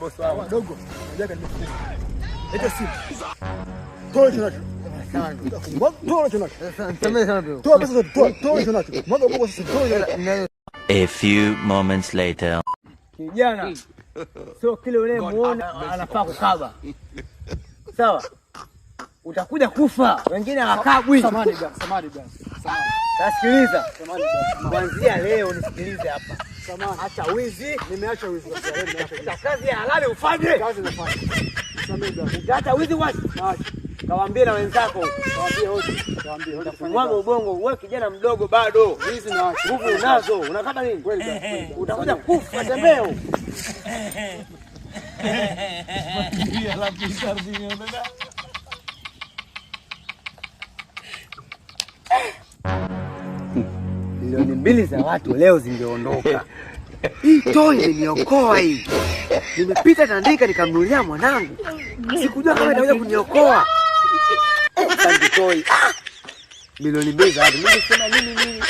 Bosi wangu dogo, unajua nimekuja. Leta simu. Toa hicho nacho. Toa hicho nacho. Samee sana bro. Toa pesa zote, toa hicho nacho. Mwaga bongo sasa, toa. A few moments later. Kijana. Sio kile unayemuona anafaa kukaba. Sawa? Utakuja kufa. Wengine hawakabwi. Samani bwana. Samani. Sikiliza. Kuanzia leo nisikilize hapa. Samani. Acha wizi. Nimeacha wizi kwa sababu nimeacha. Kazi ya halali ufanye. Kazi nafanya. Samani bwana. Utaacha wizi wapi? Acha. Kawaambie na wenzako. Kawaambie wote. Mwaga ubongo, wewe kijana mdogo bado. Wizi na acha. Nguvu unazo. Unakaba nini? Kweli bwana. Utakuja kufa tembeo. Milioni 2 za watu leo zingeondoka. Hii toi imeniokoa hii. Nimepita Tandika nikamnunulia mwanangu. Sikujua kama itakuja kuniokoa. Asante toi. Milioni 2 za watu. Mimi sema nini?